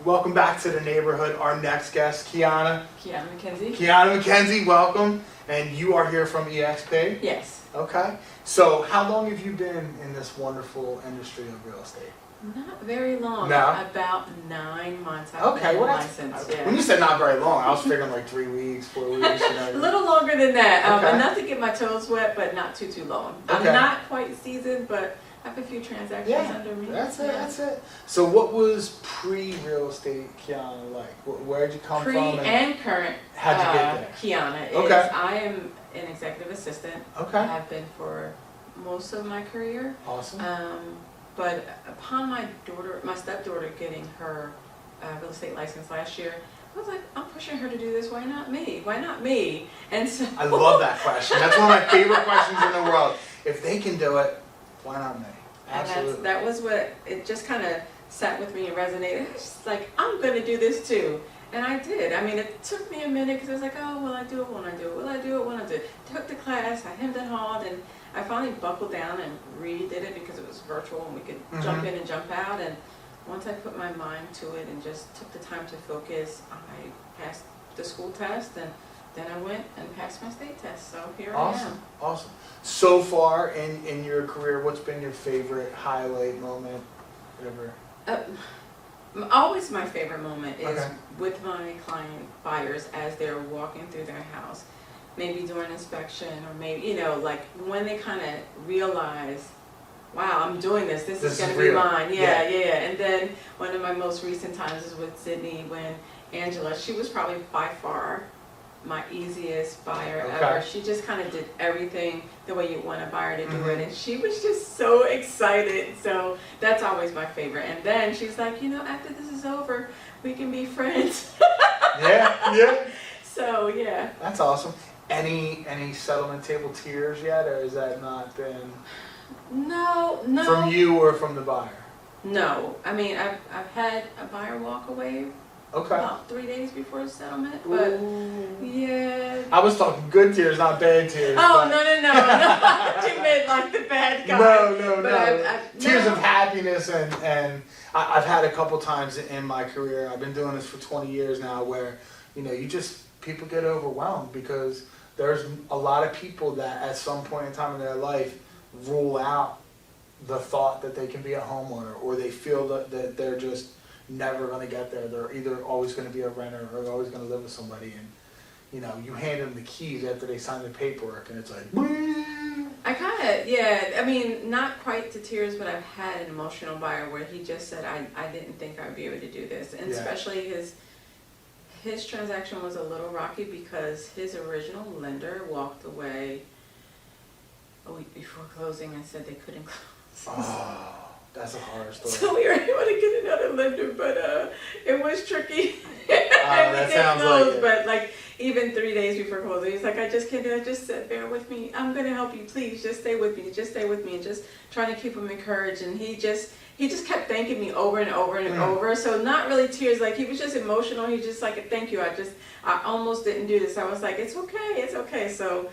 Welcome back to the neighborhood. Our next guest, Kiana. Kiana McKenzie. Kiana McKenzie, welcome. And you are here from eXp? Yes. Okay. So how long have you been in this wonderful industry of real estate? Not very long. No? About 9 months. I've been licensed. Yeah. When you said not very long, I was figuring like 3 weeks, 4 weeks. You know. A little longer than that. Okay. Enough to get my toes wet, but not too long. Okay. I'm not quite seasoned, but I have a few transactions under me. That's it, that's it. So what was pre-real estate Kiana like? Where'd you come from? And current how'd you get there? Kiana is, Okay. I am an executive assistant. Okay. I have been for most of my career. Awesome. But upon my stepdaughter getting her real estate license last year, I was like, I'm pushing her to do this. Why not me? Why not me? And so I love that question. That's one of my favorite questions in the world. If they can do it, why not me? Absolutely. And that was what, it just kind of sat with me and resonated. It's just like, I'm going to do this too. And I did. I mean, it took me a minute because I was like, oh, will I do it when I do it? Will I do it when I do it? Took the class, I hemmed and hawed, and I finally buckled down and redid it because it was virtual and we could jump in and jump out. And once I put my mind to it and just took the time to focus, I passed the school test, and then I went and passed my state test. So here I am. Awesome. So far in your career, what's been your favorite highlight moment? Whatever. Always my favorite moment is Okay. with my client buyers as they're walking through their house, maybe during inspection, or maybe, you know, like when they kind of realize, wow, I'm doing this is going to be mine. Yeah. And then one of my most recent times is with Sydney, when Angela, she was probably by far my easiest buyer ever. She just kind of did everything the way you want a buyer to do it, and she was just so excited. So that's always my favorite. And then she's like, you know, after this is over, we can be friends. Yeah. So yeah. That's awesome. Any settlement table tears yet, or has that not been? No. From you or from the buyer? No. I mean, I've had a buyer walk away. Okay. About 3 days before settlement, but yeah. I was talking good tears, not bad tears. Oh, no. You meant like the bad guy. No. Tears of happiness, and I've had a couple times in my career. I've been doing this for 20 years now, where, you know, people get overwhelmed because there's a lot of people that at some point in time in their life rule out the thought that they can be a homeowner, or they feel that they're just never going to get there. They're either always going to be a renter or always going to live with somebody, and you know, you hand them the keys after they sign the paperwork, and it's like, I kind of, yeah, I mean, not quite to tears, but I've had an emotional buyer where he just said, I didn't think I'd be able to do this. And especially his transaction was a little rocky because his original lender walked away a week before closing and said they couldn't close. oh, that's a horror story. So we were able to get another lender, but it was tricky. That sounds like it. But like even 3 days before closing, he's like, I just can't do it. Just bear with me. I'm gonna help you. Please, just stay with me. Just stay with me, and just trying to keep him encouraged. And he just kept thanking me over and over and over. So not really tears. Like he was just emotional. He just like, thank you. I almost didn't do this. I was like, it's okay. So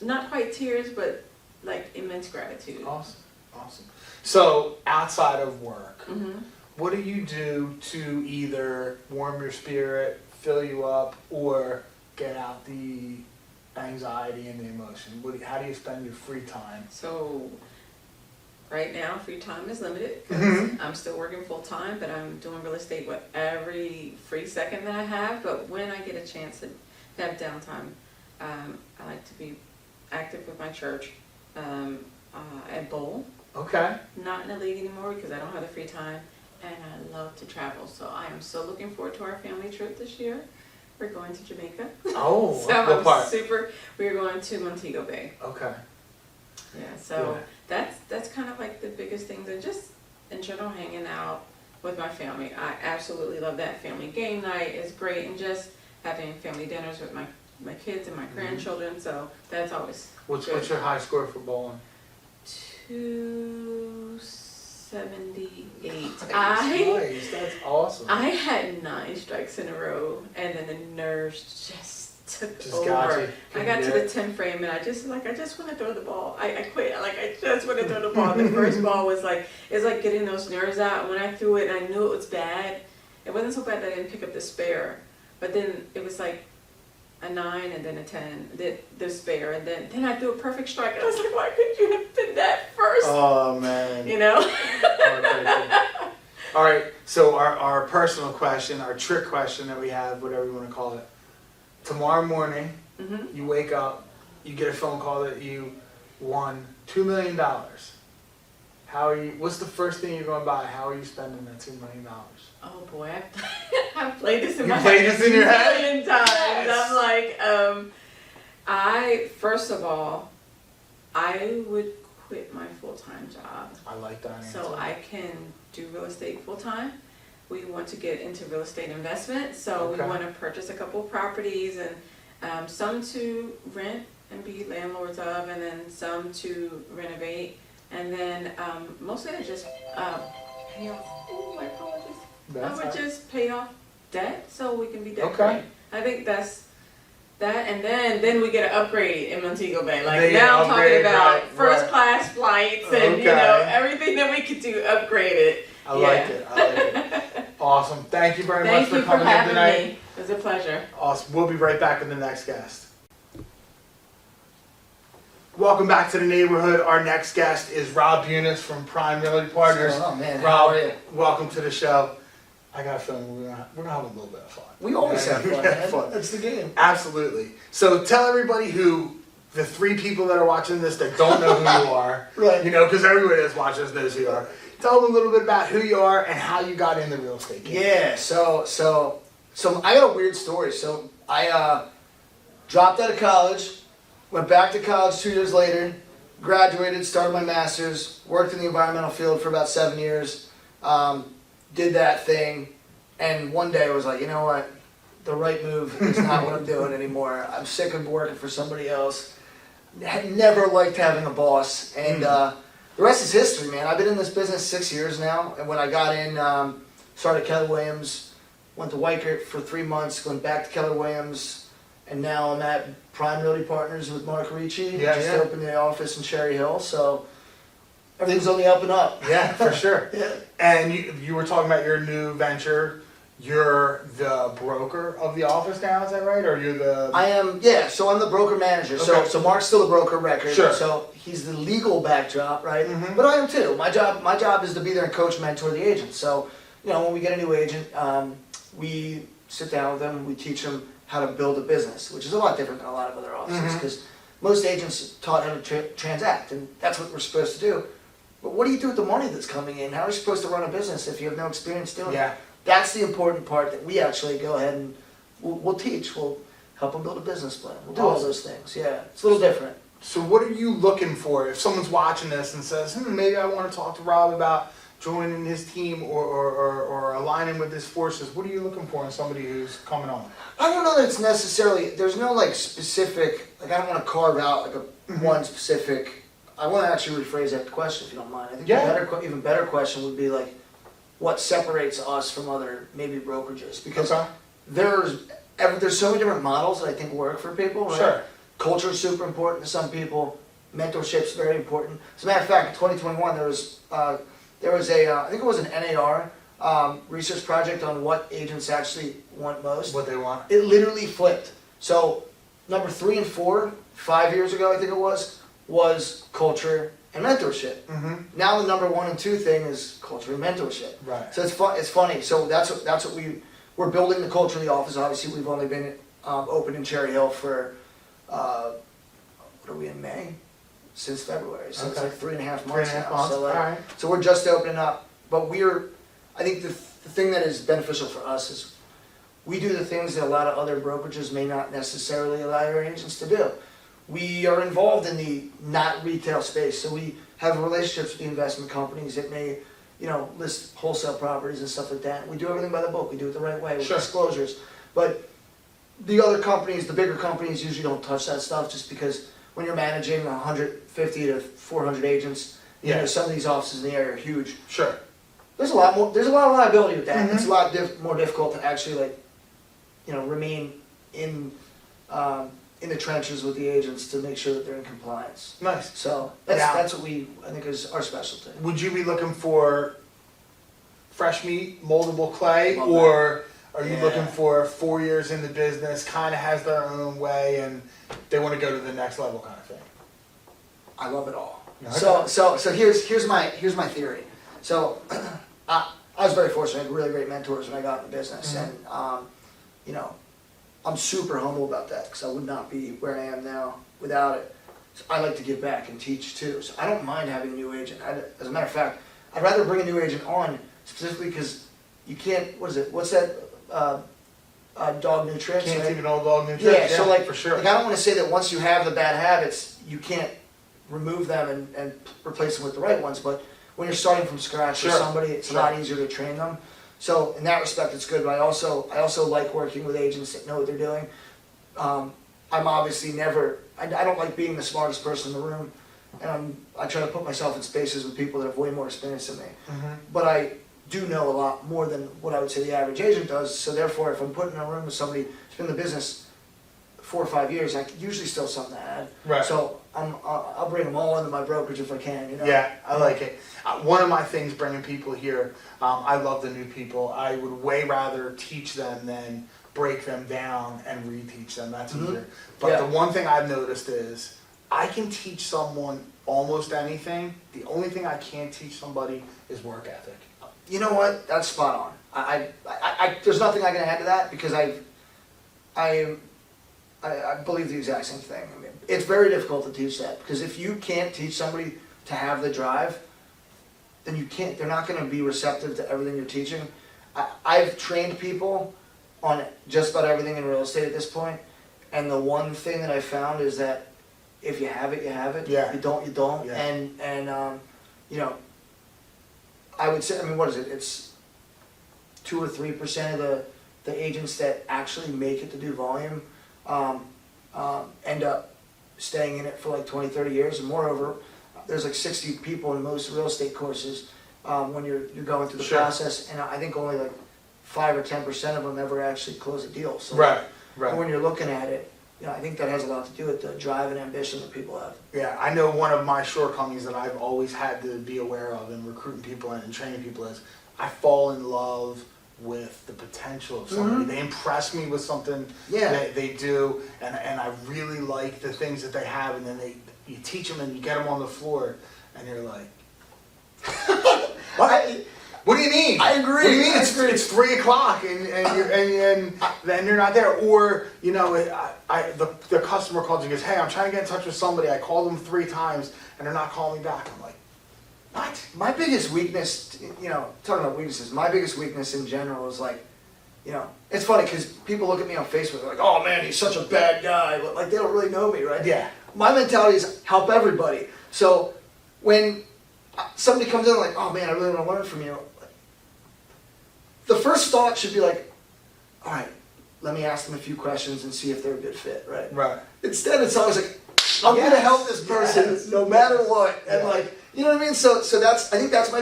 not quite tears, but like immense gratitude. Awesome. So outside of work, what do you do to either warm your spirit, fill you up, or get out the anxiety and the emotion? How do you spend your free time? So right now, free time is limited because I'm still working full time, but I'm doing real estate with every free second that I have. But when I get a chance to have downtime, I like to be active with my church. At bowl. Okay. Not in the league anymore because I don't have the free time, and I love to travel. So I am so looking forward to our family trip this year. We're going to Jamaica. Oh, so what part? We're going to Montego Bay. Okay. Yeah. So that's kind of like the biggest things, and just in general hanging out with my family. I absolutely love that. Family game night is great, and just having family dinners with my kids and my grandchildren. So that's always. What's your high score for bowling? 278. Nice. That's awesome. I had 9 strikes in a row, and then the nerves just took Just over. got you. I got to the 10 frame and I just want to throw the ball. I quit. Like, I just want to throw the ball. The first ball was like, it's like getting those nerves out. When I threw it and I knew it was bad, it wasn't so bad that I didn't pick up the spare. But then it was like a 9 and then a 10, the spare. And then I threw a perfect strike. And I was like, why couldn't you have been that first? Oh, man. You know? All right, so our personal question, our trick question that we have, whatever you want to call it. Tomorrow morning, you wake up, you get a phone call that you won $2 million. What's the first thing you're going to buy? How are you spending that $2 million? Oh boy, I've played this in You my played head this in your head? a million times. Yes. I'm like, first of all, I would quit my full-time job. I like that answer. So I can do real estate full-time. We want to get into real estate investment, so we want to purchase a couple of properties and some to rent and be landlords of, and then some to renovate, and then mostly I just pay off. Oh, my apologies. I would just pay off debt so we can be debt free. I think that's that, and then we get an upgrade in Montego Bay. Like now I'm talking about first class flights and you know everything that we could do upgraded. I like it. Awesome. Thank you very much for coming in tonight. Thank you for having me. It was a pleasure. Awesome. We'll be right back with the next guest. Welcome back to the neighborhood. Our next guest is Rob Bunis from Prime Realty Partners. Oh man, Rob, how are you? welcome to the show. I got a feeling we're gonna have a little bit of fun. We always have fun, man. Fun. That's the game. Absolutely. So tell everybody the 3 people that are watching this that don't know who you are, Right. You know, because everybody that's watching us knows who you are. Tell them a little bit about who you are and how you got into real estate. Yeah. So I got a weird story. So I dropped out of college, went back to college 2 years later, graduated, started my master's, worked in the environmental field for about 7 years, did that thing, and one day I was like, you know what? The right move is not what I'm doing anymore. I'm sick of working for somebody else. Never liked having a boss, and the rest is history, man. I've been in this business 6 years now, and when I got in, started Keller Williams, went to Weichert for 3 months, went back to Keller Williams, and now I'm at Prime Realty Partners with Mark Ricci. Just opened the office in Cherry Hill, so everything's on the up and up. Yeah, for sure. Yeah. And you were talking about your new venture. You're the broker of the office now, is that right? Or you're the... I am, yeah, so I'm the broker manager. Okay. So Mark's still the broker of record. Sure. So he's the legal backdrop, right? Mhm. But I am too. My job is to be there and coach, mentor the agent. So, you know, when we get a new agent, we sit down with them, we teach them how to build a business, which is a lot different than a lot of other offices, because most agents taught how to transact, and that's what we're supposed to do. But what do you do with the money that's coming in? How are you supposed to run a business if you have no experience doing it? That's the important part that we actually go ahead and we'll teach. We'll help them build a business plan. We'll do all those things. Yeah, it's a little different. So what are you looking for if someone's watching this and says, maybe I want to talk to Rob about joining his team or aligning with his forces? What are you looking for in somebody who's coming on? I don't know that it's necessarily, there's no like specific, like I don't want to carve out like a one specific, I want to actually rephrase that question if you don't mind. I think the even better question would be like, what separates us from other maybe brokerages? Because there's so many different models that I think work for people. Right? Sure. Culture is super important to some people. Mentorship's very important. As a matter of fact, in 2021 there was I think it was an NAR research project on what agents actually want most. What they want. It literally flipped. So number 3 and 4, 5 years ago I think it was culture and mentorship. Now the number 1 and 2 thing is culture and mentorship. Right. So it's funny. So that's what we're building the culture of the office. Obviously we've only been open in Cherry Hill for what are we in May? Since February. So it's like 3.5 months now. So so we're just opening up. But I think the thing that is beneficial for us is we do the things that a lot of other brokerages may not necessarily allow their agents to do. We are involved in the not retail space, so we have relationships with the investment companies that may, list wholesale properties and stuff like that. We do everything by the book. We do it the right way with disclosures. But the other companies, the bigger companies, usually don't touch that stuff just because when you're managing 150 to 400 agents, some of these offices in the area are huge. Sure. There's a lot of liability with that. It's a lot more difficult to actually remain in in the trenches with the agents to make sure that they're in compliance. Nice. So Now- that's what I think is our specialty. Would you be looking for fresh meat, moldable clay, Love or are you Yeah. looking for 4 years in the business, kind of has their own way, and they want to go to the next level kind of thing? I love it all. Okay. So here's my theory. So I was very fortunate. I had really great mentors when I got in the business, Mhm. and you know, I'm super humble about that because I would not be where I am now without it. So I like to give back and teach too. So I don't mind having a new agent. As a matter of fact, I'd rather bring a new agent on specifically because you can't. What is it? What's that? Dog nutrients. Can't right? keep an old dog new trick. Yeah, so like, for sure. like I don't want to say that once you have the bad habits, you can't remove them and replace them with the right ones, but when you're starting from scratch with Sure, somebody, it's a sure. lot easier to train them. So in that respect, it's good, but I also like working with agents that know what they're doing. I'm obviously never, I don't like being the smartest person in the room, and I try to put myself in spaces with people that have way more experience than me. Mhm. But I do know a lot more than what I would say the average agent does, so therefore if I'm put in a room with somebody who's been in the business 4 or 5 years, I usually still something to add. Right. So I'll bring them all into my brokerage if I can, you know? Yeah, I like it. One of my things bringing people here, I love the new people. I would way rather teach them than break them down and reteach them. That's Mhm. easier. But Yeah. the one thing I've noticed is I can teach someone almost anything. The only thing I can't teach somebody is work ethic. You know what? That's spot on. There's nothing I can add to that because I believe the exact same thing. I mean, it's very difficult to teach that because if you can't teach somebody to have the drive, then you can't. They're not going to be receptive to everything you're teaching. I've trained people on just about everything in real estate at this point, and the one thing that I found is that if you have it, you have it. Yeah. If you don't, you don't. Yeah. And you know, I would say, I mean, what is it? It's 2 or 3% of the agents that actually make it to do volume end up staying in it for like 20, 30 years. And moreover, there's like 60 people in most real estate courses when you're going through the Sure. process, and I think only like 5 or 10% of them ever actually close a deal. So Right, right. when you're looking at it, you know, I think that has a lot to do with the drive and ambition that people have. Yeah, I know one of my shortcomings that I've always had to be aware of in recruiting people and training people is I fall in love with the potential of somebody. Mhm. They impress me with something Yeah. they do, and I really like the things that they have, and then you teach them and you get them on the floor, and you're like, what? What do you mean? I agree. What do you mean? I It's agree. 3 o'clock and then you're not there, or you know, the customer calls and goes, hey, I'm trying to get in touch with somebody. I called them 3 times and they're not calling me back. I'm like, what? My biggest weakness, you know, talking about weaknesses, my biggest weakness in general is like, you know, it's funny because people look at me on Facebook, they're like, oh man, he's such a bad guy, but like they don't really know me, right? Yeah. My mentality is help everybody. So when somebody comes in like, oh man, I really want to learn from you, the first thought should be like, all right, let me ask them a few questions and see if they're a good fit, right? Right. Instead, it's always like, I'm gonna help this person Yes. no matter what, and Yeah. like, you know what I mean. So that's, I think that's my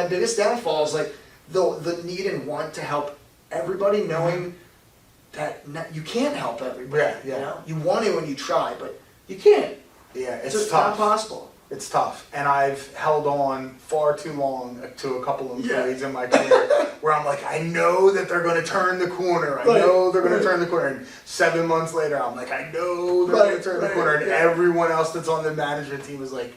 biggest downfall is like the need and want to help everybody, knowing that you can't help everybody. Yeah, yeah. You know, you want to and you try, but you can't. Yeah, It's it's just not tough. possible. It's tough, and I've held on far too long to a couple of Yeah. employees in my career where I'm like, I know that they're going to turn the corner. I Right, know they're going right. to turn the corner. And 7 months later, I'm like, I know they're Right, going to turn the right, corner. And yeah. everyone else that's on the management team is like,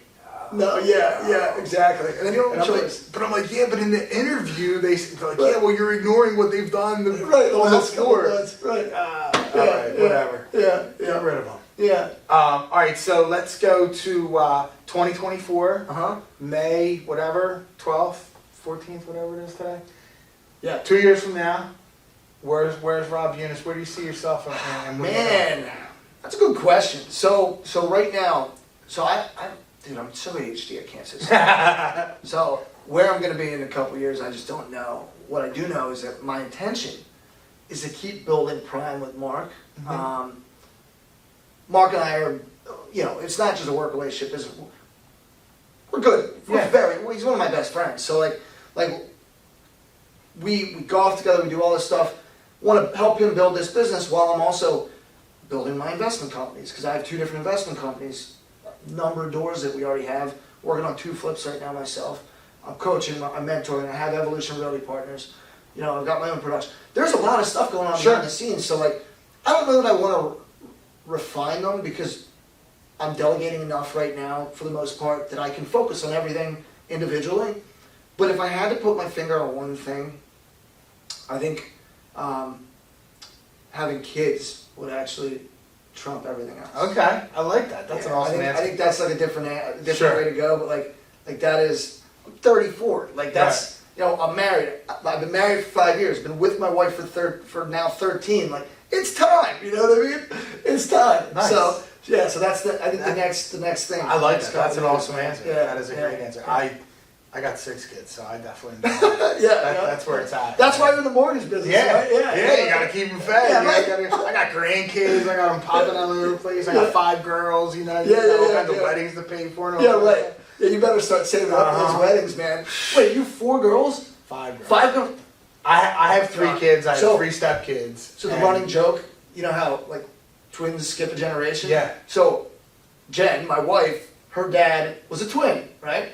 No, yeah, exactly. And then you don't and have I'm a like, choice. but I'm like, yeah, but in the interview, they're like, Right. yeah, well, you're ignoring what they've done Right, the on the last couple floor. months, right. All Yeah, right, yeah, whatever. Yeah, Get yeah, rid of them. yeah. All right, so let's go to 2024. Uh-huh. May, whatever, 12th, 14th, whatever it is today. Yeah. 2 years from now, where's Rob Eunice? Where do you see yourself? And where do you go? Man, that's a good question. So right now, dude, I'm so ADHD, I can't say so. So where I'm going to be in a couple of years, I just don't know. What I do know is that my intention is to keep building Prime with Mark. Mhm. Mark and I are, you know, it's not just a work relationship. We're good. Yeah. He's one of my best friends. So like we golf together, we do all this stuff. Want to help him build this business while I'm also building my investment companies, because I have 2 different investment companies, number of doors that we already have, working on 2 flips right now myself. I'm coaching, I'm mentoring, I have Evolution Realty Partners, you know, I've got my own production. There's a lot of stuff going on Sure. behind the scenes, so like, I don't know that I want to refine them, because I'm delegating enough right now, for the most part, that I can focus on everything individually. But if I had to put my finger on one thing, I think having kids would actually trump everything else. Okay, I like that. That's an awesome I answer. think that's like a different Sure. way to go, but like that is, I'm 34. Like that's, you know, I'm married. I've been married for 5 years. Been with my wife for now 13. Like it's time. You know what I mean? It's time. Nice. So yeah. So that's I think the next thing. I like that. That's an awesome answer. Yeah, That is a great answer. yeah. I got 6 kids, so I definitely know. Yeah, That's where it's at. That's why you're in the mortgage business. Yeah, Right? yeah, you gotta keep them fed. Yeah, You know, I got grandkids, I got them popping all over the place. I got Yeah. 5 girls, you know, Yeah, got all yeah, kinds of yeah. weddings to pay for. And all Yeah, that right. stuff. Yeah, you better start saving up for those weddings, man. Wait, you 4 girls? 5 girls. 5 girls? I have 3 kids. I have So- 3 step kids. So the running joke, you know how like twins skip a generation? Yeah. So Jen, my wife, her dad was a twin, right?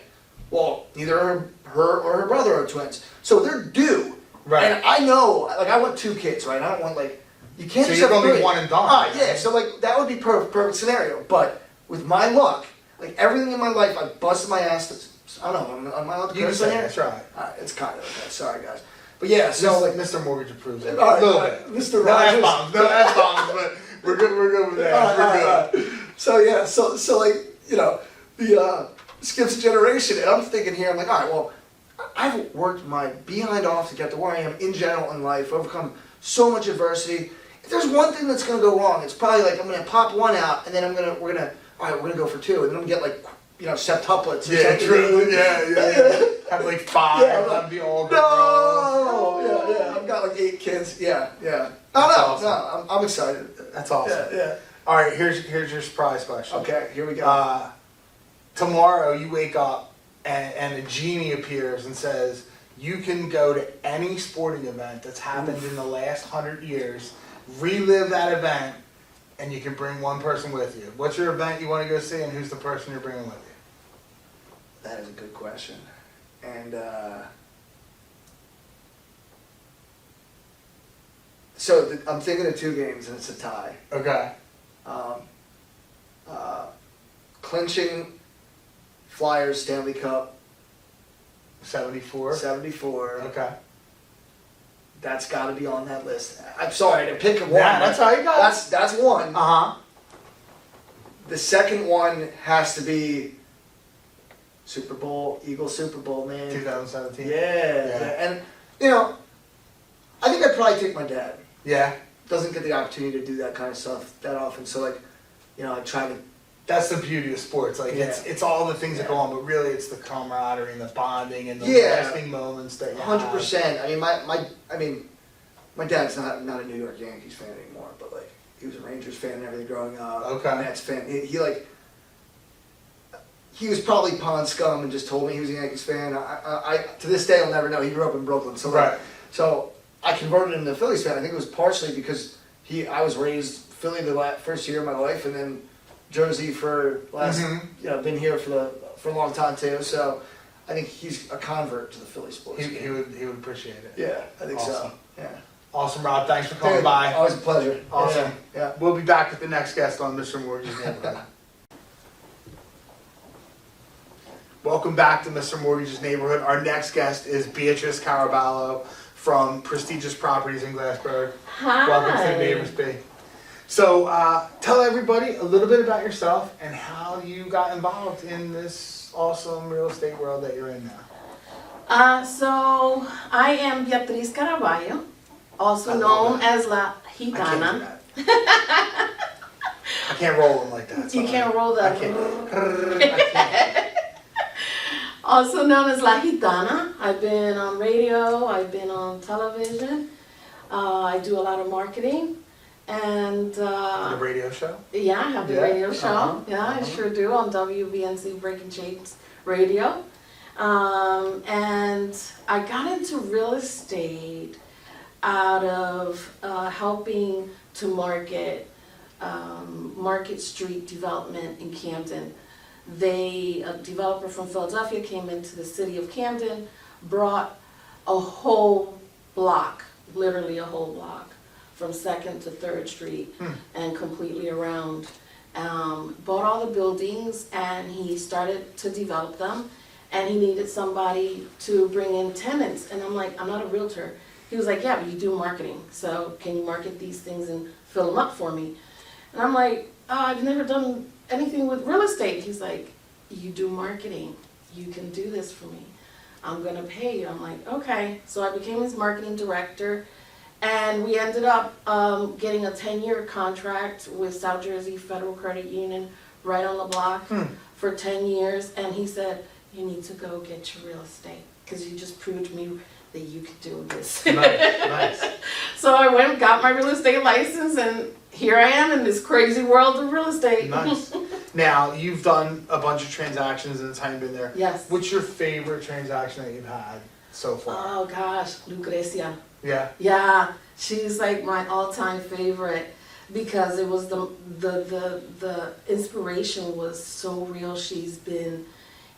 Well, neither her or her brother are twins. So they're due. Right. And I know, like I want 2 kids, right? I don't want like, you can't So just you're have gonna be 3. one and done. Ah, yeah, so like that would be perfect scenario. But with my luck, like everything in my life, I busted my ass. I don't know, am I allowed to You can curse say on here? that's right. It's kind of okay, sorry guys. But yeah, so So like, Mr. Mortgage approves it. all right, A little all bit. right, Mr. No Rogers. F-bombs, no F-bombs, but we're good with that. All We're right, good. all right. So yeah, so like, you know, the skips a generation, and I'm thinking here, I'm like, all right, well, I've worked my behind off to get to where I am in general in life, overcome so much adversity. If there's one thing that's gonna go wrong, it's probably like I'm gonna pop one out, and then we're gonna go for 2, and then I'm gonna get like, you know, septuplets. or Yeah, something. true. Yeah. Have like 5. Yeah, That'd be all girls. No, yeah, I've got like 8 kids. Yeah. Oh That's no, awesome. no, I'm excited. That's awesome. Yeah. All right, here's your surprise question. Okay, here we go. Tomorrow you wake up and a genie appears and says you can go to any sporting event that's happened in the last 100 years, relive that event, and you can bring one person with you. What's your event you want to go see, and who's the person you're bringing with you? That is a good question. And so I'm thinking of 2 games, and it's a tie. Okay. Clinching Flyers Stanley Cup 74. 74. Okay. That's got to be on that list. I'm sorry to pick one. Yeah, that's how you got it. That's one. Uh-huh. The second one has to be Super Bowl, Eagles Super Bowl, man. 2017. Yeah. And, you know, I think I'd probably take my dad. Yeah. Doesn't get the opportunity to do that kind of stuff that often. So, like, you know, I try to. That's the beauty of sports. Like it's all the things that go on, but really it's the camaraderie and the bonding and the lasting moments that you 100%. I mean, my dad's not a New York Yankees fan anymore, but like he was a Rangers fan and everything growing up. Okay. Mets fan. He was probably pond scum and just told me he was a Yankees fan. I to this day I'll never know. He grew up in Brooklyn, so like, Right. so I converted him to a Phillies fan. I think it was partially because I was raised Philly the first year of my life, and then Jersey for last, been here for a long time too. So I think he's a convert to the Philly sports. He would appreciate it. Yeah, I think so. Awesome. Yeah. Awesome, Rob. Thanks for coming Dude, by. always a pleasure. Awesome. Yeah. We'll be back with the next guest on Mr. Mortgage's Neighborhood. Welcome back to Mr. Mortgage's Neighborhood. Our next guest is Beatrice Caraballo from Prestigious Properties in Glassburg. Hi. Welcome to the Neighbors B. So tell everybody a little bit about yourself and how you got involved in this awesome real estate world that you're in now. So I am Beatrice Caraballo, also I love known that. as La I can't do Gitana. that. I can't roll them like that. You can't roll that. I can't. I can't. Also known as La Gitana. I've been on radio, I've been on television. I do a lot of marketing. And The radio show? yeah, I have the Yeah, radio show. uh-huh, Yeah, I uh-huh. sure do on WBNC Breaking Chains Radio. And I got into real estate out of helping to market Market Street development in Camden. A developer from Philadelphia came into the city of Camden, brought a whole block, literally a whole block, from 2nd to 3rd Street and completely around. Bought all the buildings and he started to develop them, and he needed somebody to bring in tenants. And I'm like, I'm not a realtor. He was like, yeah, but you do marketing, so can you market these things and fill them up for me? And I'm like, I've never done anything with real estate. He's like, you do marketing, you can do this for me, I'm gonna pay you. I'm like, okay. So I became his marketing director, and we ended up getting a 10-year contract with South Jersey Federal Credit Union right on the block for 10 years. And he said, you need to go get your real estate, because you just proved to me that you could do this. Nice. So I went and got my real estate license, and here I am in this crazy world of real estate. Nice. Now, you've done a bunch of transactions in the time you've been there. Yes. What's your favorite transaction that you've had so far? Oh gosh, Lucrecia. Yeah. Yeah, she's like my all-time favorite, because it was the inspiration was so real. She's been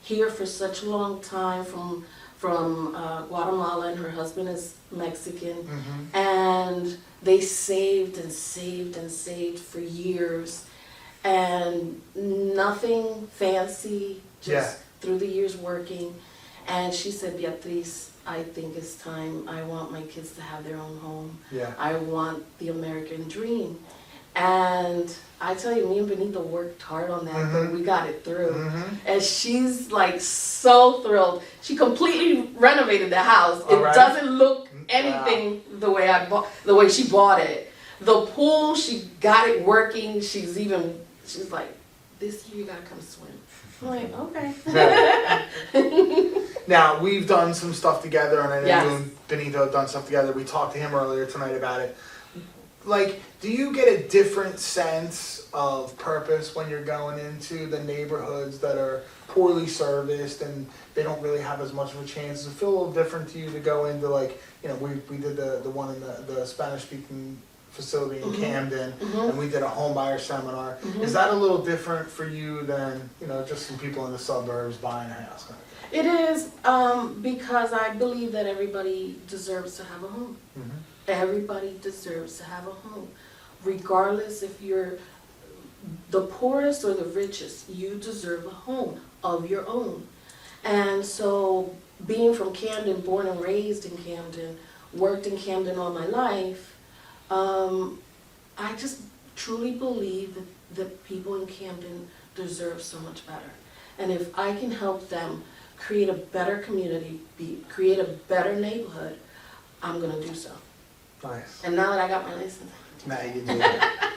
here for such a long time from Guatemala, and her husband is Mexican, and they saved and saved and saved for years, and nothing fancy, just through the years working. And she said, Beatrice, I think it's time. I want my kids to have their own home. Yeah. I want the American dream. And I tell you, me and Benito worked hard on that, but we got it through. And she's like so thrilled. She completely renovated the house. It doesn't look anything the way the way she bought it. The pool, she got it working. She's like, this year you gotta come swim. I'm like, okay. Now, we've done some stuff together, and I know Yes. you and Benito have done stuff together. We talked to him earlier tonight about it. Like, do you get a different sense of purpose when you're going into the neighborhoods that are poorly serviced and they don't really have as much of a chance? Does it feel a little different to you to go into, like, you know, we did the one in the Spanish-speaking facility in Camden, and we did a home buyer seminar. Is that a little different for you than, you know, just some people in the suburbs buying a house? It is, because I believe that everybody deserves to have a home. Everybody deserves to have a home. Regardless if you're the poorest or the richest, you deserve a home of your own. And so, being from Camden, born and raised in Camden, worked in Camden all my life, I just truly believe that people in Camden deserve so much better. And if I can help them create a better community, create a better neighborhood, I'm gonna do so. Nice. And now that I got my license. Now you do that.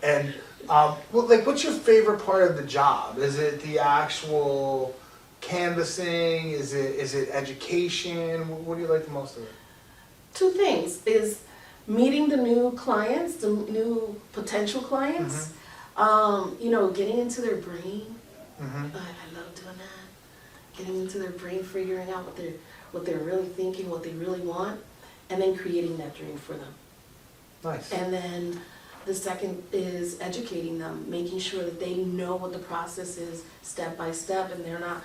And, well, like, what's your favorite part of the job? Is it the actual canvassing? Is it education? What do you like the most of it? Two things is meeting the new clients, the new potential clients, you know, getting into their brain. I love doing that. Getting into their brain, figuring out what they're really thinking, what they really want, and then creating that dream for them. Nice. And then the second is educating them, making sure that they know what the process is step by step, and they're not,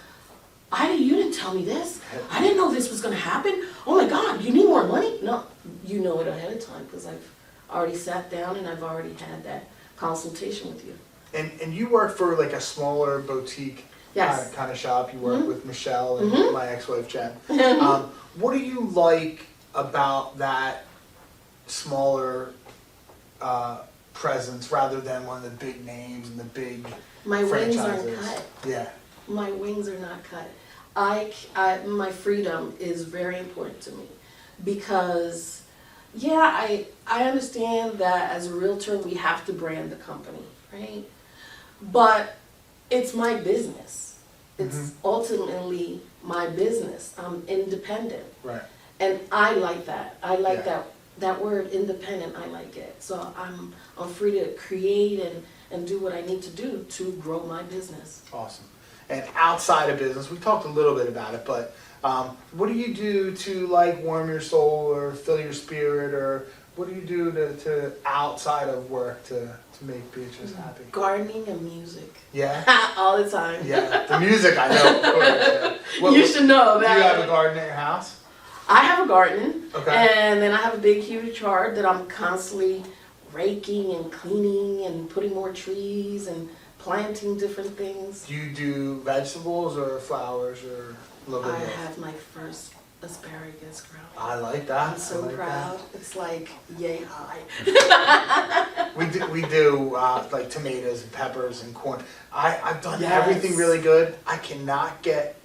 you didn't tell me this. I didn't know this was gonna happen. Oh my God, you need more money? No, you know it ahead of time, because I've already sat down and I've already had that consultation with you. And you work for like a smaller boutique kind of shop. You work with Michelle and my ex-wife Jen. What do you like about that smaller presence rather than one of the big names and the big My wings franchises? aren't cut. Yeah. My wings are not cut. My freedom is very important to me, because, yeah, I understand that as a realtor we have to brand the company, right? But it's my business. It's ultimately my business. I'm independent. Right. And I like that. I like that word independent. I like it. So I'm free to create and do what I need to do to grow my business. Awesome. And outside of business, we talked a little bit about it, but What do you do to like warm your soul or fill your spirit, or what do you do to outside of work to make Beatrice happy? Gardening and music. Yeah? All the time. Yeah, the music I know, of course. Yeah. What- You should know Do that. you have a garden at your house? I have a garden, Okay. and then I have a big, huge yard that I'm constantly raking and cleaning and putting more trees and planting different things. Do you do vegetables or flowers or a little bit I of both? have my first asparagus growing. I like that. I'm so I like proud. It's like yay high. That. We do like tomatoes and peppers and corn. I've done Yes. everything really good. I cannot get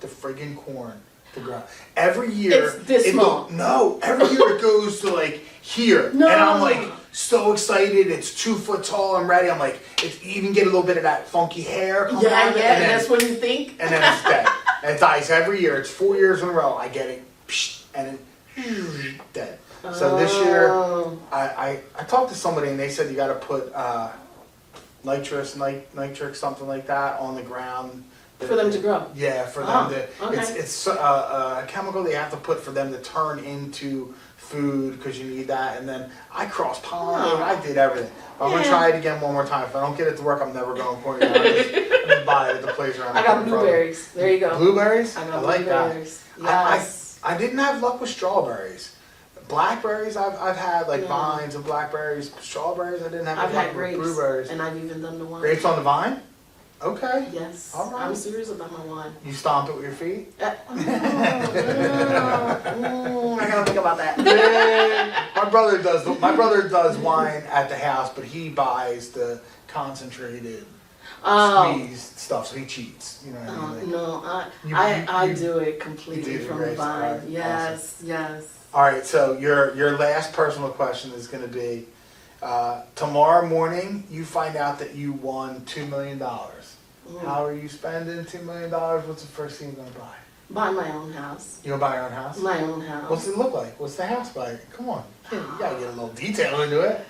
the friggin' corn to grow. Every year It's this small. No, every year it goes to like here, No. and I'm like so excited. It's 2 foot tall. I'm ready. I'm like, it's even get a little bit of that funky hair. coming Yeah, out of it, yeah, and then- that's what you think. and then it's dead. And it dies every year. It's 4 years in a row. I get it, psh, and then dead. So this year, Oh. I talked to somebody and they said you got to put nitrix, something like that, on the ground. For them to grow. Yeah, for Oh, them to. okay. It's a chemical they have to put for them to turn into food because you need that. And then I cross pollinate. Oh. I did everything. I'm gonna Yeah. try it again one more time. If I don't get it to work, I'm never going for it. I'm just buy it at the place around. I the got corner from it. blueberries. There you go. Blueberries? I got like that. blueberries. Yes. I didn't have luck with strawberries. Blackberries I've had, like Yeah. vines of blackberries. Strawberries I didn't have I've luck had with grapes. blueberries. And I've even done the wine. Grapes on the vine? Okay. Yes. All right. I'm serious about my wine. You stomp it with your feet? I gotta think about that. My brother does wine at the house, but he buys the concentrated squeezed stuff, so he cheats. You know what I mean? No, You- I you- do it you completely do the from the grapes, vine. alright, Yes, yes. All right, so your last personal question is going to be, tomorrow morning you find out that you won $2 million. How are you spending $2 million? What's the first thing you're going to buy? Buy my own house. You going to buy your own house? My own house. What's it look like? What's the house like? Come on, you got to get a little detail into it.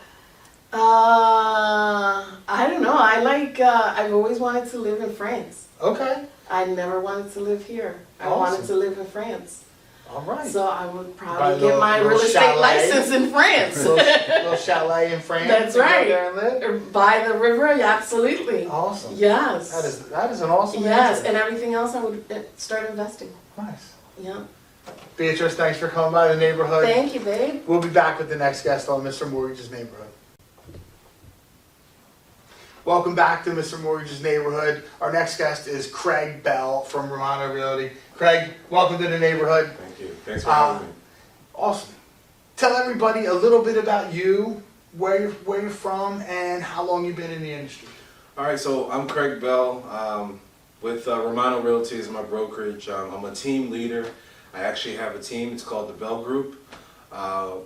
I don't know. I've always wanted to live in France. Okay, I never wanted to live here. I Awesome. wanted to live in France. all right. So I would Buy probably a get little- my little real estate chalet. license in France. little chalet in France. That's and go right. there and live? Or by the river, yeah, absolutely. Awesome. Yes. That is an awesome Yes, answer. and everything else I would start investing. Nice. Yeah. Beatrice, thanks for coming by the neighborhood. Thank you, babe. We'll be back with the next guest on Mr. Mortgage's Neighborhood. Welcome back to Mr. Mortgage's Neighborhood. Our next guest is Craig Bell from Romano Realty. Craig, welcome to the neighborhood. Thank you. Thanks for having me. Awesome. Tell everybody a little bit about you, where you're from, and how long you've been in the industry. All right, so I'm Craig Bell with Romano Realty as my brokerage. I'm a team leader. I actually have a team. It's called the Bell Group.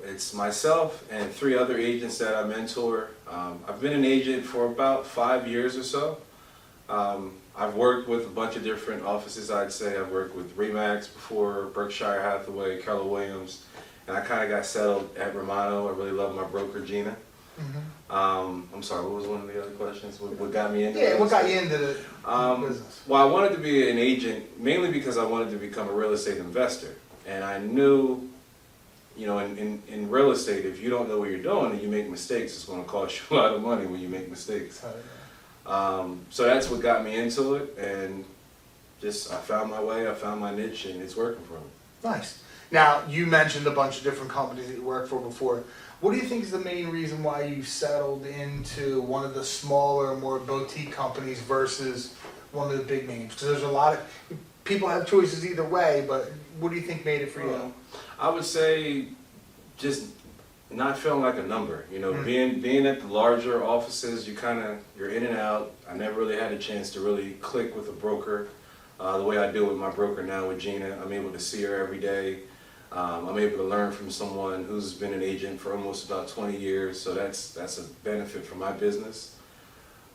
It's myself and 3 other agents that I mentor. I've been an agent for about 5 years or so. I've worked with a bunch of different offices, I'd say. I've worked with Remax before, Berkshire Hathaway, Keller Williams, and I kind of got settled at Romano. I really love my broker, Gina. I'm sorry, what was one of the other questions? What got me into Yeah, what got real you estate? into the business? Well, I wanted to be an agent mainly because I wanted to become a real estate investor. And I knew, you know, in real estate, if you don't know what you're doing and you make mistakes, it's going to cost you a lot of money when you make mistakes. So that's what got me into it, and just I found my way, I found my niche, and it's working for me. Nice. Now, you mentioned a bunch of different companies that you worked for before. What do you think is the main reason why you settled into one of the smaller, more boutique companies versus one of the big names? Because there's a lot of people have choices either way, but what do you think made it for you? I would say just not feeling like a number. You know, being at the larger offices, you're in and out. I never really had a chance to really click with a broker the way I do with my broker now with Gina. I'm able to see her every day. I'm able to learn from someone who's been an agent for almost about 20 years, so that's a benefit for my business.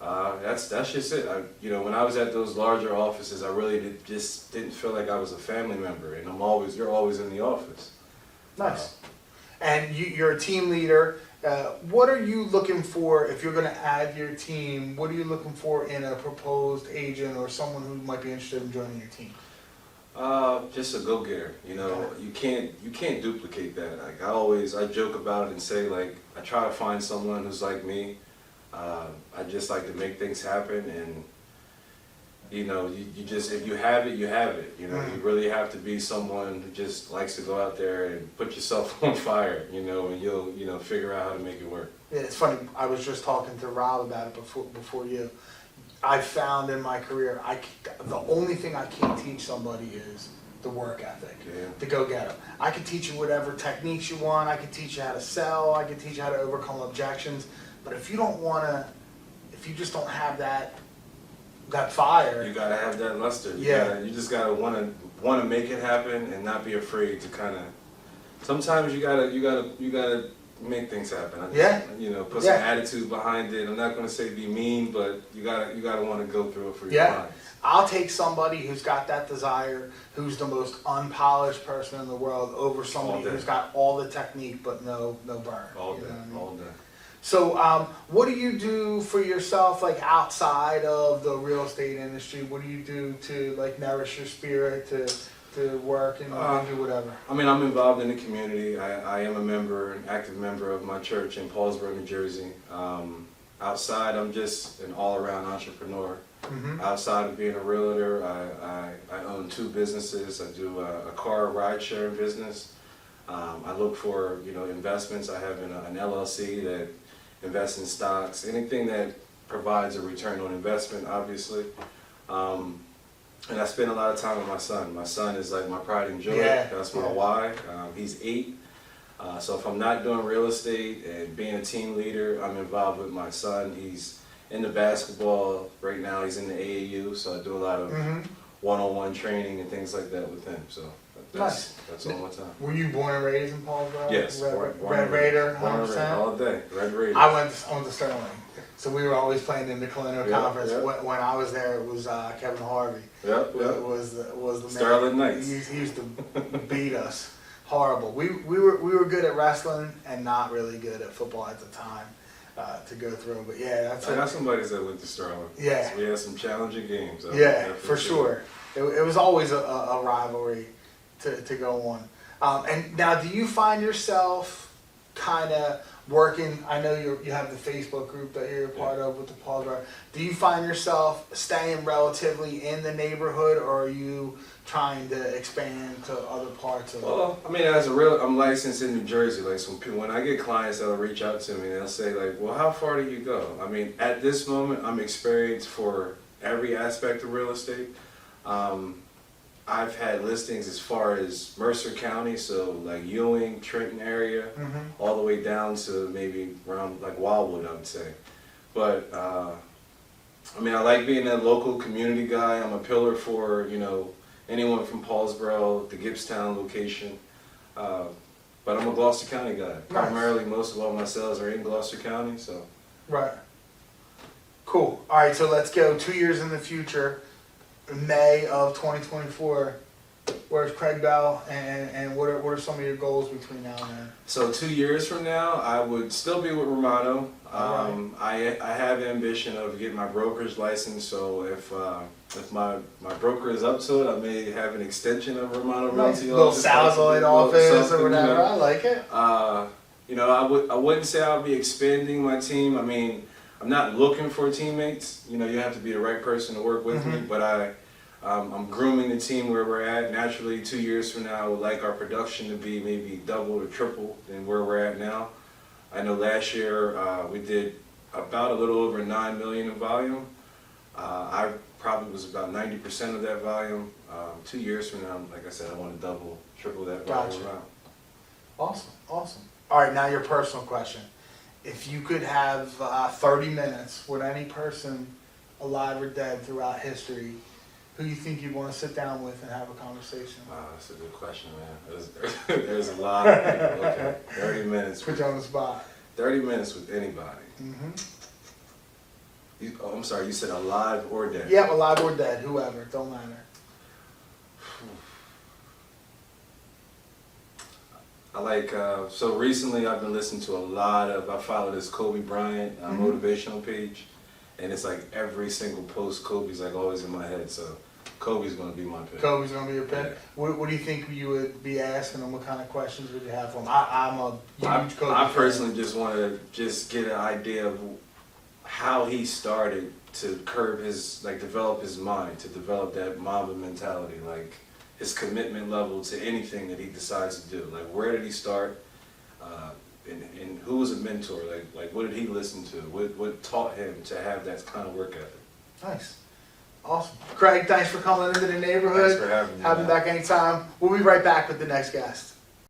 That's just it. You know, when I was at those larger offices, I really just didn't feel like I was a family member, and you're always in the office. Nice. And you're a team leader. What are you looking for if you're going to add your team? What are you looking for in a proposed agent or someone who might be interested in joining your team? Just a go-getter. You know, you can't duplicate that. Like I joke about it and say, like, I try to find someone who's like me. I just like to make things happen, and you know, you just, if you have it, you have it. You know, you really have to be someone who just likes to go out there and put yourself on fire. You know, and you'll figure out how to make it work. Yeah, it's funny. I was just talking to Rob about it before you. I found in my career, the only thing I can't teach somebody is the work ethic, the go-getter. I can teach you whatever techniques you want. I can teach you how to sell. I can teach you how to overcome objections. But if you don't want to, if you just don't have that fire, You gotta have that luster. You just gotta wanna make it happen and not be afraid to kind of. Sometimes you gotta make things happen. You know, put some attitude behind it. I'm not gonna say be mean, but you gotta want to go through it for your clients. I'll take somebody who's got that desire, who's the most unpolished person in the world, over somebody who's got all the technique but no burn. All day, you know what I mean? all day. So, what do you do for yourself, like outside of the real estate industry? What do you do to like nourish your spirit, to work and do whatever? I mean, I'm involved in the community. I am an active member of my church in Paulsboro, New Jersey. Outside, I'm just an all-around entrepreneur. Outside of being a realtor, I own 2 businesses. I do a car ride-sharing business. I look for investments. I have an LLC that invests in stocks, anything that provides a return on investment, obviously. And I spend a lot of time with my son. My son is like my pride and joy. That's my why. He's 8. So if I'm not doing real estate and being a team leader, I'm involved with my son. He's into basketball right now. He's in the AAU, so I do a lot of one-on-one training and things like that with him. So that's all my time. Were you born and raised in Paulsboro? Yes. Red Raider, 100%? All day. Red Raider. I went to Sterling. So we were always playing in the Colonial Conference. When I was there, it was Kevin Harvey. Was the man. Sterling Knights. He used to beat us horrible. We were good at wrestling and not really good at football at the time to go through. But I got somebody that went to Sterling. Yeah. So we had some challenging games. For sure. It was always a rivalry to go on. And now, do you find yourself kind of working? I know you have the Facebook group that you're a part of with the Paulsboro. Do you find yourself staying relatively in the neighborhood, or are you trying to expand to other parts of it? Well, I mean, I'm licensed in New Jersey. Like, so when I get clients that'll reach out to me, they'll say like, "Well, how far do you go?" I mean, at this moment, I'm experienced for every aspect of real estate. I've had listings as far as Mercer County, so like Ewing, Trenton area, all the way down to maybe around like Wildwood, I would say. But I mean, I like being that local community guy. I'm a pillar for anyone from Paulsboro, the Gibbstown location. But I'm a Gloucester County guy. Primarily, most of all my sales are in Gloucester County, so. Right. Cool. All right, so let's go 2 years in the future. May of 2024, where's Craig Bell, and what are some of your goals between now and then? So 2 years from now, I would still be with Romano. I have ambition of getting my brokerage license, so if my broker is up to it, I may have an extension of Romano Realty. Little satellite office or whatever. I like it. I wouldn't say I'll be expanding my team. I mean, I'm not looking for teammates. You have to be the right person to work with me, but I'm grooming the team where we're at. Naturally, 2 years from now, I would like our production to be maybe double or triple than where we're at now. I know last year we did about a little over 9 million in volume. I probably was about 90% of that volume. 2 years from now, like I said, I want to double, triple that volume around. Awesome. All right, now your personal question. If you could have 30 minutes with any person, alive or dead, throughout history, who you think you'd want to sit down with and have a conversation? That's a good question, man. There's a lot of people. Okay, 30 minutes. Put you on the spot. 30 minutes with anybody. I'm sorry, you said alive or dead? Yeah, alive or dead, whoever, don't matter. I like, so recently I've been listening to I follow this Kobe Bryant motivational page, and it's like every single post, Kobe's like always in my head, so Kobe's gonna be my pick. Kobe's gonna be your pick. Yeah. What do you think you would be asking him? What kind of questions would you have for him? I'm a huge Kobe I fan. personally just want to just get an idea of how he started to develop his mind, to develop that Mamba mentality, like his commitment level to anything that he decides to do. Like, where did he start? And who was a mentor? Like what did he listen to? What taught him to have that kind of work ethic? Nice. Awesome. Craig, thanks for coming into the neighborhood. Thanks for having me. Have him man. back anytime. We'll be right back with the next guest.